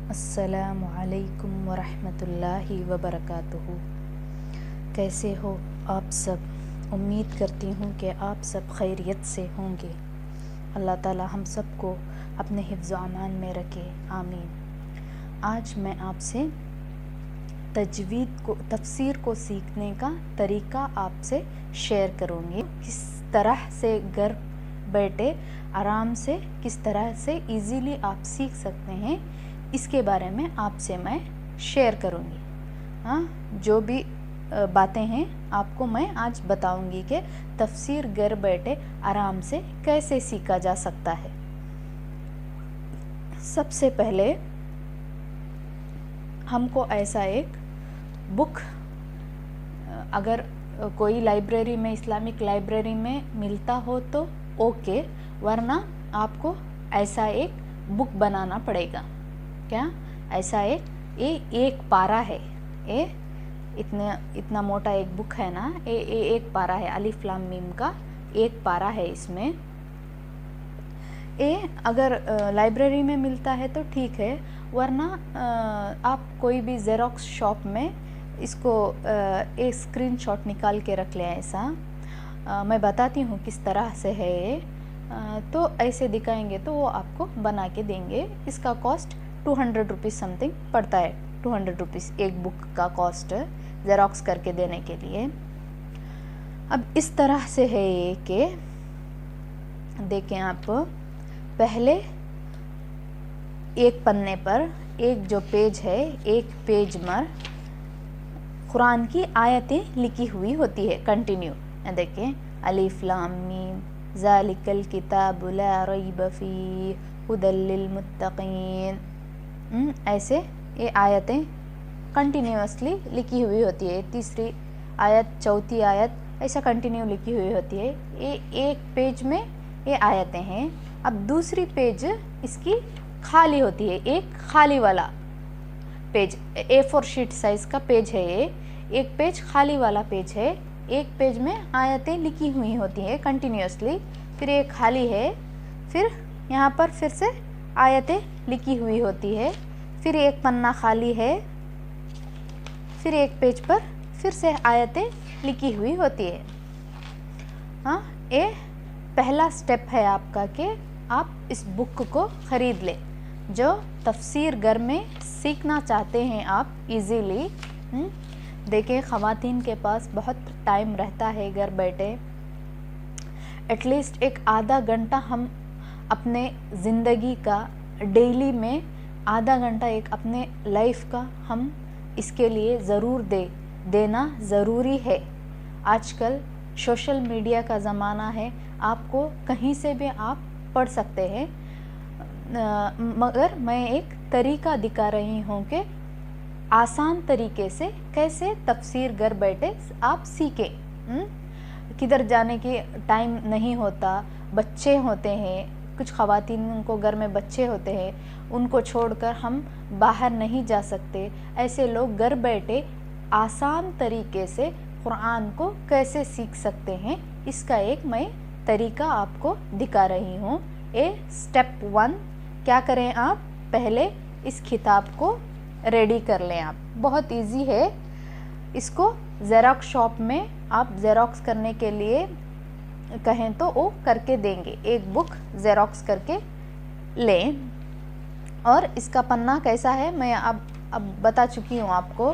السلام علیکم ورحمۃ اللہ وبرکاتہ۔ کیسے ہو آپ سب؟ امید کرتی ہوں کہ آپ سب خیریت سے ہوں گے۔ اللہ تعالی ہم سب کو اپنے حفظ و امان میں رکھے، آمین۔ آج میں آپ سے تفسیر کو سیکھنے کا طریقہ آپ سے شیئر کروں گی۔ کس طرح سے گھر بیٹھے آرام سے کس طرح سے ایزیلی آپ سیکھ سکتے ہیں، اس کے بارے میں آپ سے میں شیئر کروں گی۔ جو بھی باتیں ہیں آپ کو میں آج بتاؤں گی کہ تفسیر گھر بیٹھے آرام سے کیسے سیکھا جا سکتا ہے۔ سب سے پہلے ہم کو ایسا ایک بک، اگر کوئی لائبریری میں، اسلامک لائبریری میں ملتا ہو تو اوکے، ورنہ آپ کو ایسا ایک بک بنانا پڑے گا۔ کیا ایسا ایک پارہ ہے، اتنا موٹا ایک بک ہے نا، ایک پارہ ہے، الف لام میم کا ایک پارہ ہے اس میں۔ اگر لائبریری میں ملتا ہے تو ٹھیک ہے، ورنہ آپ کوئی بھی زیروکس شاپ میں اس کو ایک اسکرین شاٹ نکال کے رکھ لیں۔ ایسا میں بتاتی ہوں کس طرح سے ہے یہ، تو ایسے دکھائیں گے تو وہ آپ کو بنا کے دیں گے۔ اس کا کاسٹ 200 روپیز سم تھنگ پڑتا ہے، 200 روپیز ایک بک کا کاسٹ زیروکس کر کے دینے کے لیے۔ اب اس طرح سے ہے یہ کہ دیکھیں آپ، پہلے ایک پنے پر ایک جو پیج ہے، ایک پیج پر قرآن کی آیتیں لکھی ہوئی ہوتی ہے کنٹینیو۔ دیکھیں، الف لام میم ذالک الکتاب لا ریب فیہ ھدی للمتقین، ایسے یہ آیتیں کنٹینیوسلی لکھی ہوئی ہوتی ہے۔ تیسری آیت، چوتھی آیت، ایسا کنٹینیو لکھی ہوئی ہوتی ہے۔ یہ ایک پیج میں یہ آیتیں ہیں۔ اب دوسری پیج اس کی خالی ہوتی ہے، ایک خالی والا پیج، A4 شیٹ سائز کا پیج ہے یہ، ایک پیج خالی والا پیج ہے۔ ایک پیج میں آیتیں لکھی ہوئی ہوتی ہے کنٹینیوسلی، پھر ایک خالی ہے، پھر یہاں پر پھر سے آیتیں لکھی ہوئی ہوتی ہے، پھر ایک پنہ خالی ہے، پھر ایک پیج پر پھر سے آیتیں لکھی ہوئی ہوتی ہے۔ یہ پہلا سٹیپ ہے آپ کا کہ آپ اس بک کو خرید لیں۔ جو تفسیر گھر میں سیکھنا چاہتے ہیں آپ ایزیلی، دیکھیں خواتین کے پاس بہت ٹائم رہتا ہے گھر بیٹھے، ایٹ لیسٹ ایک آدھا گھنٹہ ہم اپنے زندگی کا، ڈیلی میں آدھا گھنٹہ ایک اپنے لائف کا ہم اس کے لیے ضرور دینا ضروری ہے۔ آج کل سوشل میڈیا کا زمانہ ہے، آپ کو کہیں سے بھی آپ پڑھ سکتے ہیں، مگر میں ایک طریقہ دکھا رہی ہوں کہ آسان طریقے سے کیسے تفسیر گھر بیٹھے آپ سیکھیں۔ کدھر جانے کی ٹائم نہیں ہوتا، بچے ہوتے ہیں، کچھ خواتین کو گھر میں بچے ہوتے ہیں، ان کو چھوڑ کر ہم باہر نہیں جا سکتے۔ ایسے لوگ گھر بیٹھے آسان طریقے سے قرآن کو کیسے سیکھ سکتے ہیں، اس کا ایک میں طریقہ آپ کو دکھا رہی ہوں۔ سٹیپ 1 کیا کریں آپ؟ پہلے اس کتاب کو ریڈی کر لیں آپ، بہت ایزی ہے۔ اس کو زیروکس شاپ میں آپ زیروکس کرنے کے لیے کہیں تو وہ کر کے دیں گے، ایک بک زیروکس کر کے لیں۔ اور اس کا پنہ کیسا ہے میں اب بتا چکی ہوں آپ کو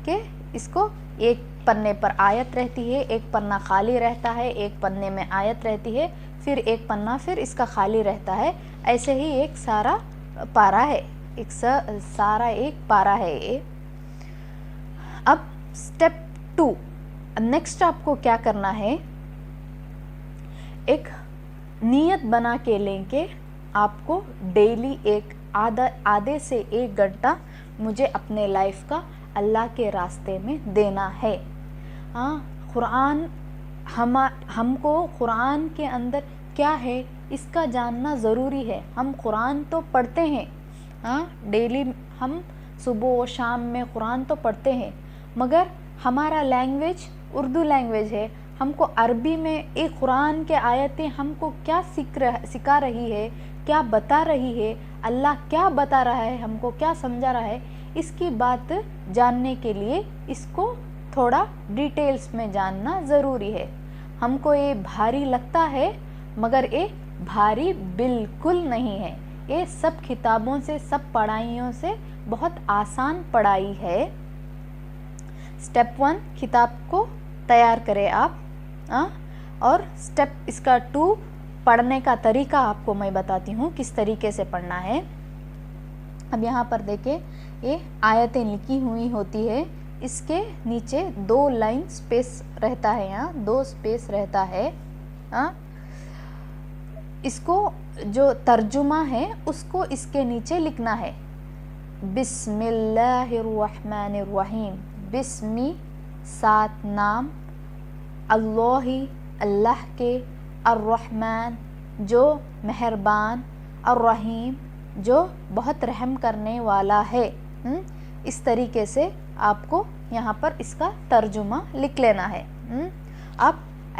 کہ اس کو ایک پنے پر آیت رہتی ہے، ایک پنہ خالی رہتا ہے، ایک پنے میں آیت رہتی ہے، پھر ایک پنہ پھر اس کا خالی رہتا ہے، ایسے ہی ایک سارا پارہ ہے، ایک سارا ایک پارہ ہے یہ۔ اب سٹیپ 2، نیکسٹ آپ کو کیا کرنا ہے، ایک نیت بنا کے لیں کہ آپ کو ڈیلی ایک آدھے سے ایک گھنٹہ مجھے اپنے لائف کا اللہ کے راستے میں دینا ہے۔ قرآن ہم کو قرآن کے اندر کیا ہے اس کا جاننا ضروری ہے۔ ہم قرآن تو پڑھتے ہیں، ڈیلی ہم صبح و شام میں قرآن تو پڑھتے ہیں، مگر ہمارا لینگویج اردو لینگویج ہے، ہم کو عربی میں ایک قرآن کے آیتیں ہم کو کیا سکھا رہی ہے، کیا بتا رہی ہے, اللہ کیا بتا رہا ہے, ہم کو کیا سمجھا رہا ہے, اس کی بات جاننے کے لیے اس کو تھوڑا ڈیٹیلز میں جاننا ضروری ہے. ہم کو یہ بھاری لگتا ہے مگر یہ بھاری بالکل نہیں ہے. یہ سب کتابوں سے, سب پڑھائیوں سے بہت آسان پڑھائی ہے. اسٹیپ 1 کتاب کو تیار کریں آپ, اور اسٹیپ اس کا 2 پڑھنے کا طریقہ آپ کو میں بتاتی ہوں کس طریقے سے پڑھنا ہے. اب یہاں پر دیکھیں یہ آیتیں لکھی ہوئی ہوتی ہے, اس کے نیچے 2 لائن سپیس رہتا ہے, یہاں 2 سپیس رہتا ہے. اس کو جو ترجمہ ہے اس کو اس کے نیچے لکھنا ہے. بسم اللہ الرحمن الرحیم, بسمی 7 نام, اللہ اللہ کے, الرحمن جو مہربان, الرحیم جو بہت رحم کرنے والا ہے. اس طریقے سے آپ کو یہاں پر اس کا ترجمہ لکھ لینا ہے. آپ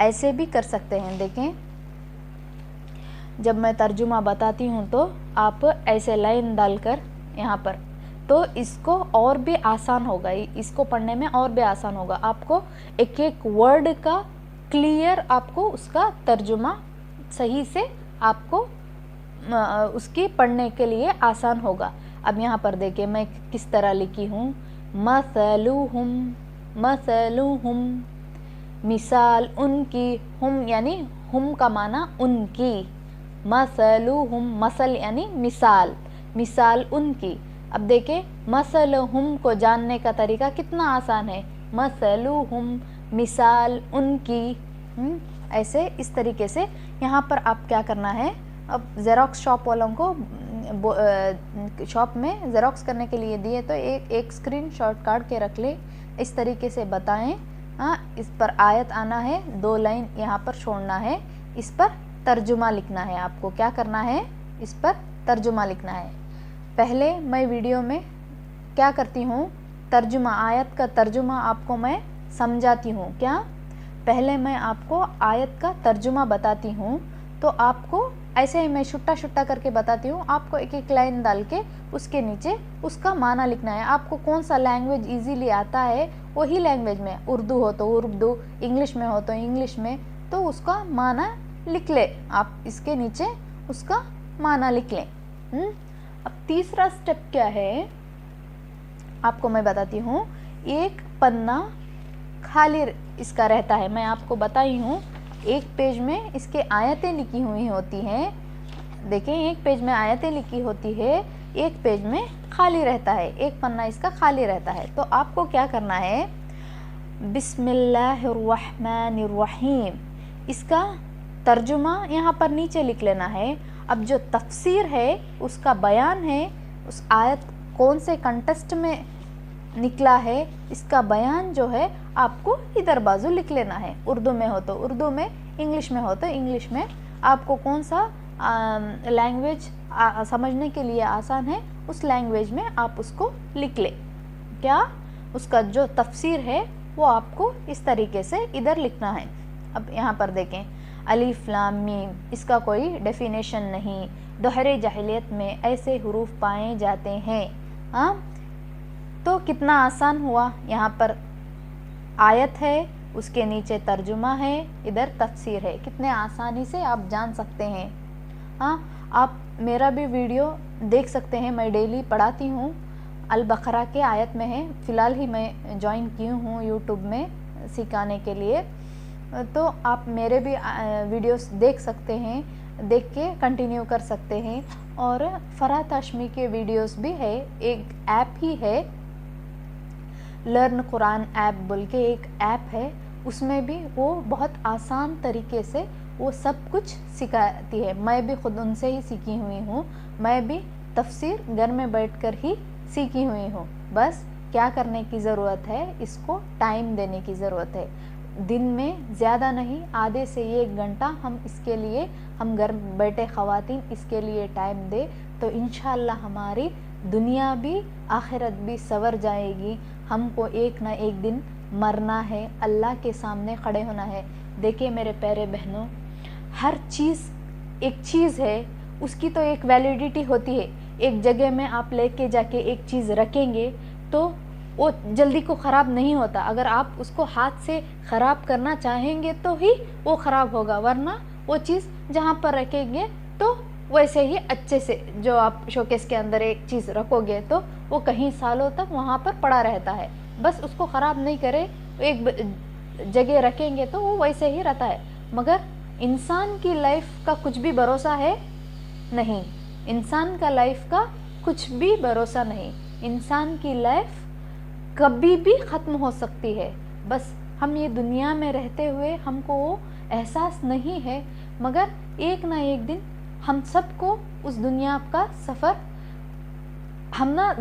ایسے بھی کر سکتے ہیں. دیکھیں جب میں ترجمہ بتاتی ہوں تو آپ ایسے لائن ڈال کر یہاں پر, تو اس کو اور بھی آسان ہوگا, اس کو پڑھنے میں اور بھی آسان ہوگا. آپ کو ایک ایک ورڈ کا کلیئر, آپ کو اس کا ترجمہ صحیح سے آپ کو اس کی پڑھنے کے لیے آسان ہوگا. اب یہاں پر دیکھیں میں کس طرح لکھی ہوں. مثلہم, مثلہم مثال ان کی, ہم یعنی ہم کا معنی ان کی, مثلہم مثل یعنی مثال, مثال ان کی. اب دیکھیں مثلہم کو جاننے کا طریقہ کتنا آسان ہے. مثلہم مثال ان کی. ایسے اس طریقے سے یہاں پر آپ کیا کرنا ہے. اب زیروکس شاپ والوں کو شاپ میں زیروکس کرنے کے لیے دیے تو ایک اسکرین شاٹ کاٹ کے رکھ لیں, اس طریقے سے بتائیں. اس پر آیت آنا ہے, 2 لائن یہاں پر چھوڑنا ہے, اس پر ترجمہ لکھنا ہے. آپ کو کیا کرنا ہے, اس پر ترجمہ لکھنا ہے. پہلے میں ویڈیو میں کیا کرتی ہوں, ترجمہ, آیت کا ترجمہ آپ کو میں سمجھاتی ہوں. کیا پہلے میں آپ کو آیت کا ترجمہ بتاتی ہوں تو آپ کو ایسے ہی میں چھٹا چھٹا کر کے بتاتی ہوں. آپ کو ایک ایک لائن ڈال کے اس کے نیچے اس کا معنی لکھنا ہے. آپ کو کون سا لینگویج ایزیلی آتا ہے وہی لینگویج میں, اردو ہو تو اردو, انگلش میں ہو تو انگلش میں, تو اس کا معنی لکھ لیں. آپ اس کے نیچے اس کا معنی لکھ لیں. اب تیسرا سٹیپ کیا ہے آپ کو میں بتاتی ہوں. ایک پنا خالی اس کا رہتا ہے, میں آپ کو بتائی ہوں. ایک پیج میں اس کے آیتیں لکھی ہوئی ہوتی ہیں. دیکھیں ایک پیج میں آیتیں لکھی ہوتی ہے, ایک پیج میں خالی رہتا ہے, ایک پنا اس کا خالی رہتا ہے. تو آپ کو کیا کرنا ہے, بسم اللہ الرحمن الرحیم, اس کا ترجمہ یہاں پر نیچے لکھ لینا ہے. اب جو تفسیر ہے اس کا بیان ہے, اس آیت کون سے کنٹیکسٹ میں نکلا ہے اس کا بیان جو ہے آپ کو ادھر بازو لکھ لینا ہے. اردو میں ہو تو اردو میں, انگلش میں ہو تو انگلش میں. آپ کو کون سا لینگویج سمجھنے کے لیے آسان ہے اس لینگویج میں آپ اس کو لکھ لیں. کیا اس کا جو تفسیر ہے وہ آپ کو اس طریقے سے ادھر لکھنا ہے. اب یہاں پر دیکھیں الف لام میم, اس کا کوئی ڈیفینیشن نہیں. دوہرے جاہلیت میں ایسے حروف پائے جاتے ہیں. تو کتنا آسان ہوا. یہاں پر آیت ہے, اس کے نیچے ترجمہ ہے, ادھر تفسیر ہے. کتنے آسانی سے آپ جان سکتے ہیں. آپ میرا بھی ویڈیو دیکھ سکتے ہیں, میں ڈیلی پڑھاتی ہوں. البقرہ کے آیت میں ہے, فی الحال ہی میں جوائن کی ہوں یوٹیوب میں سکھانے کے لیے. تو آپ میرے بھی ویڈیوز دیکھ سکتے ہیں, دیکھ کے کنٹینیو کر سکتے ہیں. اور فرحت ہاشمی کے ویڈیوز بھی ہے, ایک ایپ ہی ہے, لرن قرآن ایپ بول کے ایک ایپ ہے, اس میں بھی وہ بہت آسان طریقے سے وہ سب کچھ سکھاتی ہے. میں بھی خود ان سے ہی سیکھی ہوئی ہوں. میں بھی تفسیر گھر میں بیٹھ کر ہی سیکھی ہوئی ہوں. بس کیا کرنے کی ضرورت ہے, اس کو ٹائم دینے کی ضرورت ہے. دن میں زیادہ نہیں, آدھے سے 1 گھنٹہ ہم اس کے لیے, ہم گھر بیٹھے خواتین اس کے لیے ٹائم دے تو انشاءاللہ ہماری دنیا بھی آخرت بھی سنور جائے گی. ہم کو ایک نہ ایک دن مرنا ہے, اللہ کے سامنے کھڑے ہونا ہے. دیکھیں میرے پیارے بہنوں, ہر چیز ایک چیز ہے, اس کی تو ایک ویلیڈیٹی ہوتی ہے. ایک جگہ میں آپ لے کے جا کے ایک چیز رکھیں گے تو وہ جلدی کو خراب نہیں ہوتا. اگر آپ اس کو ہاتھ سے خراب کرنا چاہیں گے تو ہی وہ خراب ہوگا, ورنہ وہ چیز جہاں پر رکھیں گے تو ویسے ہی اچھے سے, جو آپ شوکیس کے اندر ایک چیز رکھو گے تو وہ کہیں سالوں تک وہاں پر پڑا رہتا ہے. بس اس کو خراب نہیں کرے, ایک جگہ رکھیں گے تو وہ ویسے ہی رہتا ہے. مگر انسان کی لائف کا کچھ بھی بھروسہ ہے نہیں, انسان کا لائف کا کچھ بھی بھروسہ نہیں. انسان کی لائف کبھی بھی ختم ہو سکتی ہے. بس ہم یہ دنیا میں رہتے ہوئے ہم کو وہ احساس نہیں ہے, مگر ایک نہ ایک دن ہم سب کو اس دنیا کا سفر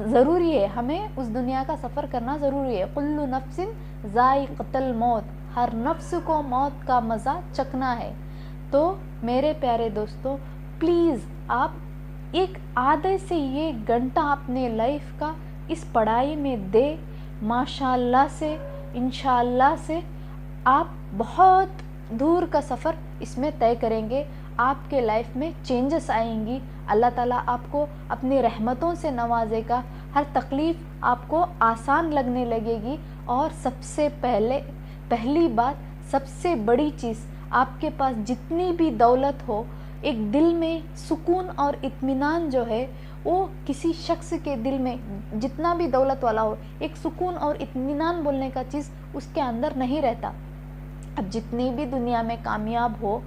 ضروری ہے, ہمیں اس دنیا کا سفر کرنا ضروری ہے. کل نفس ذائقۃ الموت, ہر نفس کو موت کا مزہ چکھنا ہے. تو میرے پیارے دوستو, پلیز آپ ایک آدھے سے ایک گھنٹہ اپنے لائف کا اس پڑھائی میں دے. ماشاءاللہ سے, انشاءاللہ سے آپ بہت دور کا سفر اس میں طے کریں گے. آپ کے لائف میں چینجز آئیں گی. اللہ تعالیٰ آپ کو اپنی رحمتوں سے نوازے گا. ہر تکلیف آپ کو آسان لگنے لگے گی. اور سب سے پہلی بات, سب سے بڑی چیز, آپ کے پاس جتنی بھی دولت ہو, ایک دل میں سکون اور اطمینان جو ہے وہ کسی شخص کے دل میں, جتنا بھی دولت والا ہو, ایک سکون اور اطمینان بولنے کا چیز اس کے اندر نہیں رہتا. اب جتنی بھی دنیا میں کامیاب ہو,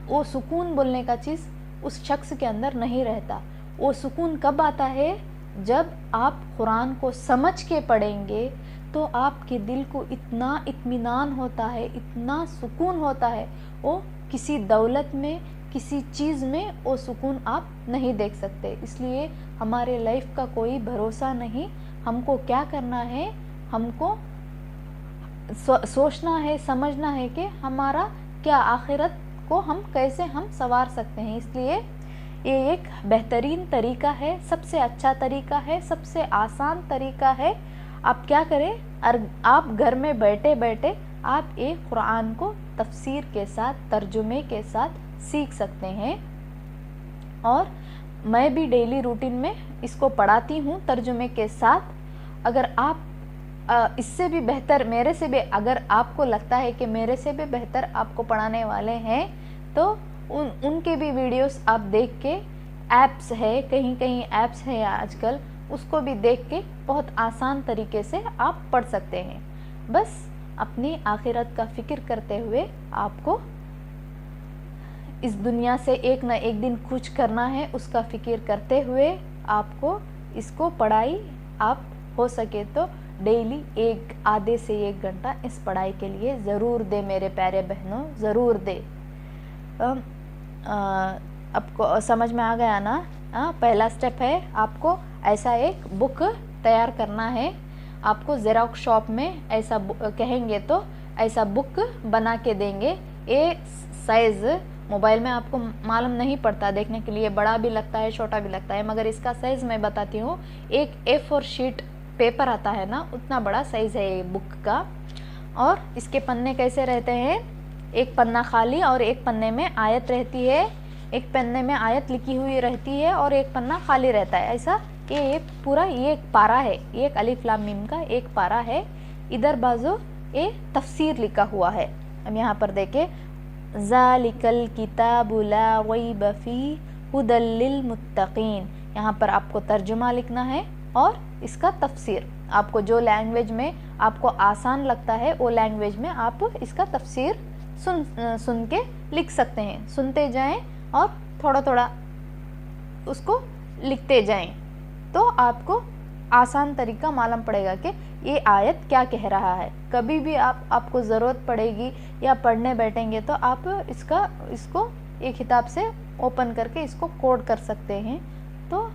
وہ سکون بولنے کا چیز اس شخص کے اندر نہیں رہتا. وہ سکون کب آتا ہے؟ جب آپ قرآن کو سمجھ کے پڑھیں گے تو آپ کے دل کو اتنا اطمینان ہوتا ہے, اتنا سکون ہوتا ہے, وہ کسی دولت میں, کسی چیز میں وہ سکون آپ نہیں دیکھ سکتے. اس لیے ہمارے لائف کا کوئی بھروسہ نہیں. ہم کو کیا کرنا ہے, ہم کو سوچنا ہے, سمجھنا ہے کہ ہمارا کیا آخرت کو ہم کیسے سنوار سکتے ہیں. اس لیے یہ ایک بہترین طریقہ ہے, سب سے اچھا طریقہ ہے, سب سے آسان طریقہ ہے. آپ کیا کریں, آپ گھر میں بیٹھے بیٹھے آپ ایک قرآن کو تفسیر کے ساتھ, ترجمے کے ساتھ سیکھ سکتے ہیں. اور میں بھی ڈیلی روٹین میں اس کو پڑھاتی ہوں ترجمے کے ساتھ. اگر آپ اس سے بھی بہتر, میرے سے بھی, اگر آپ کو لگتا ہے کہ میرے سے بھی بہتر آپ کو پڑھانے والے ہیں تو ان کے بھی ویڈیوز آپ دیکھ کے, ایپس ہے, کہیں ایپس ہے آج کل, اس کو بھی دیکھ کے بہت آسان طریقے سے آپ پڑھ سکتے ہیں. بس اپنی آخرت کا فکر کرتے ہوئے آپ کو اس دنیا سے ایک نہ ایک دن کچھ کرنا ہے, اس کا فکر کرتے ہوئے آپ کو اس کو پڑھائی آپ ہو سکے تو ڈیلی آدھے سے ایک گھنٹہ اس پڑھائی کے لیے ضرور دے میرے پیارے بہنوں, ضرور دے. آپ کو سمجھ میں آ گیا نا؟ پہلا سٹیپ ہے آپ کو ایسا ایک بک تیار کرنا ہے. آپ کو زیروکس شاپ میں ایسا کہیں گے تو ایسا بک بنا کے دیں گے. یہ سائز موبائل میں آپ کو معلوم نہیں پڑتا دیکھنے کے لیے, بڑا بھی لگتا ہے, چھوٹا بھی لگتا ہے, مگر اس کا سائز میں بتاتی ہوں. ایک A4 شیٹ پیپر آتا ہے نا, اتنا بڑا سائز ہے یہ بک کا. اور اس کے پنے کیسے رہتے ہیں, ایک پنا خالی اور ایک پنے میں آیت رہتی ہے, ایک پنے میں آیت لکھی ہوئی رہتی ہے اور ایک پنا خالی رہتا ہے. ایسا یہ پورا یہ ایک پارا ہے, یہ ایک الف لام میم کا ایک پارا ہے. ادھر بازو یہ تفسیر لکھا ہوا ہے. اب یہاں پر دیکھیں, ذالک الکتاب لا ریب فیہ ھدی للمتقین, یہاں پر آپ کو ترجمہ لکھنا ہے اور اس کا تفسیر. آپ کو جو لینگویج میں آپ کو آسان لگتا ہے وہ لینگویج میں آپ اس کا تفسیر سن کے لکھ سکتے ہیں. سنتے جائیں اور تھوڑا تھوڑا اس کو لکھتے جائیں تو آپ کو آسان طریقہ معلوم پڑے گا کہ یہ آیت کیا کہہ رہا ہے. کبھی بھی آپ کو ضرورت پڑے گی یا پڑھنے بیٹھیں گے تو آپ اس کو ایک کتاب سے اوپن کر کے اس کو کوڈ کر سکتے ہیں. تو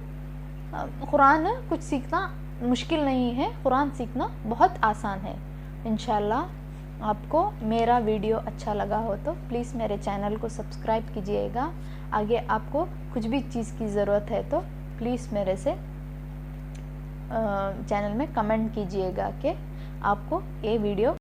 قرآن کچھ سیکھنا مشکل نہیں ہے, قرآن سیکھنا بہت آسان ہے. انشاءاللہ آپ کو میرا ویڈیو اچھا لگا ہو تو پلیز میرے چینل کو سبسکرائب کیجئے گا. آگے آپ کو کچھ بھی چیز کی ضرورت ہے تو پلیز میرے سے چینل میں کمنٹ کیجئے گا کہ آپ کو یہ ویڈیو